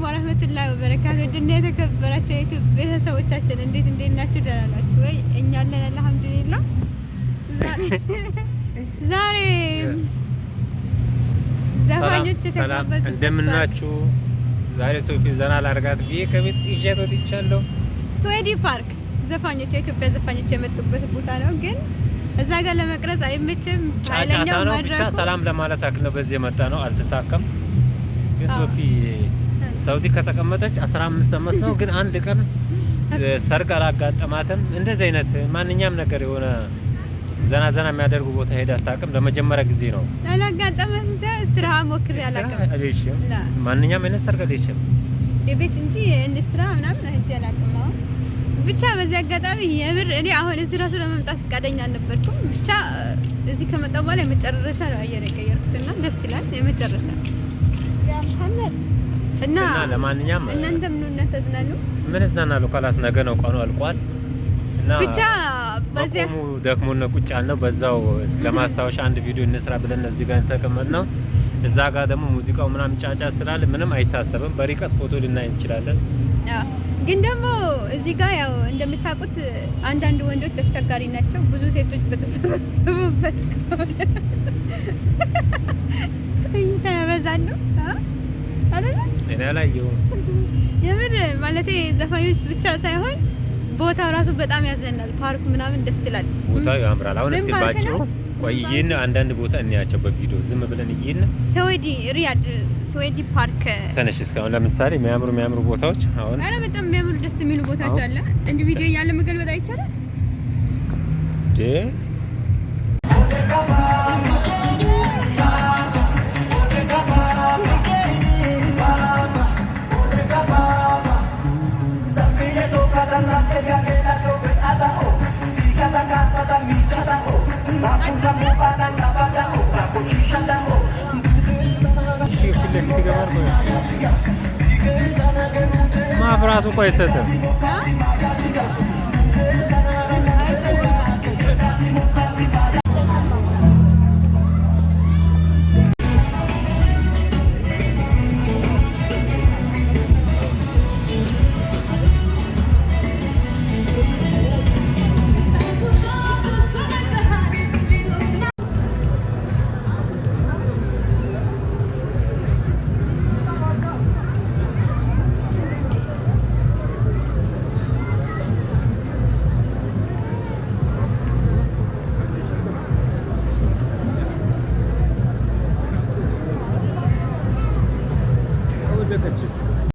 ወራህመቱላሂ ወበረካቱ ድና የተከበራችሁ የዩቲዩብ ቤተሰቦቻችን እንዴት ናችሁ? ደህና ናችሁ ወይ? እኛ አለን አልሐምዱሊላህ። ዛሬ ዘፋኞች ተከበቱ እንደምናችሁ። ዛሬ ሶፊ ዘና ላርጋት ብዬ ከቤት ይዤት ወጥቻለሁ። ስዌዲ ፓርክ ዘፋኞች የኢትዮጵያ ዘፋኞች የመጡበት ቦታ ነው፣ ግን እዛ ጋር ለመቅረጽ አይመችም። ኃይለኛው ነው ብቻ ሰላም ለማለት አክል ነው በዚህ የመጣ ነው። አልተሳካም። ግን ሶፊ ሳውዲ ከተቀመጠች 15 አመት ነው፣ ግን አንድ ቀን ሰርግ አላጋጠማትም። እንደዚህ አይነት ማንኛውም ነገር የሆነ ዘና የሚያደርጉ ቦታ ሄዳ አታውቅም። ለመጀመሪያ ጊዜ ነው። አላጋጠመም። እስትራሃ ሞክሬ አላውቅም። ማንኛውም አይነት ሰርግ አልሄድሽም? የቤት እንጂ እንስራ ምናምን ሄጄ አላውቅም። ብቻ በዚህ አጋጣሚ የምር እኔ አሁን እዚህ ራሱ ለመምጣት ፈቃደኛ አልነበርኩም። ብቻ እዚህ ከመጣሁ በኋላ የመጨረሻ ነው አየር የቀየርኩትና ደስ ይላል። የመጨረሻ ያ መሐመድ እና ለማንኛውም እናንተ ምን ተዝናኑ? ምን እዝናናለሁ? ካላስ ነገ ነው ቀኑ አልቋል። እና ብቻ በዚህ ደክሞን ቁጭ ያልነው በዛው ለማስታወሻ አንድ ቪዲዮ እንስራ ብለን እዚህ ጋር ተቀመጥነው። እዛ ጋር ደግሞ ሙዚቃው ምናምን ጫጫ ስላለ ምንም አይታሰብም። በርቀት ፎቶ ልናይ እንችላለን። ግን ደግሞ እዚህ ጋር ያው እንደምታውቁት አንዳንድ ወንዶች አስቸጋሪ ናቸው። ብዙ ሴቶች በተሰበሰቡበት እይታ ያበዛሉ አይደል? እኔ አላየሁም። የምር ማለቴ ዘፋኞች ብቻ ሳይሆን ቦታው ራሱ በጣም ያዘናል። ፓርኩ ምናምን ደስ ይላል። ቦታው ያምራል። አሁን እስኪ ባጭሩ ቆይን አንዳንድ ቦታ እንያቸው በቪዲዮ ዝም ብለን እይን። ስዌዲ ሪያድ ስዌዲ ፓርክ ተነሽ። እስካሁን ለምሳሌ የሚያምሩ ቦታዎች አሁን አረ በጣም የሚያምሩ ደስ የሚሉ ቦታዎች አለ። እንዲህ ቪዲዮ ያለ መገልበጥ አይቻልም ደ ማብራቱ ቆይ ሰተ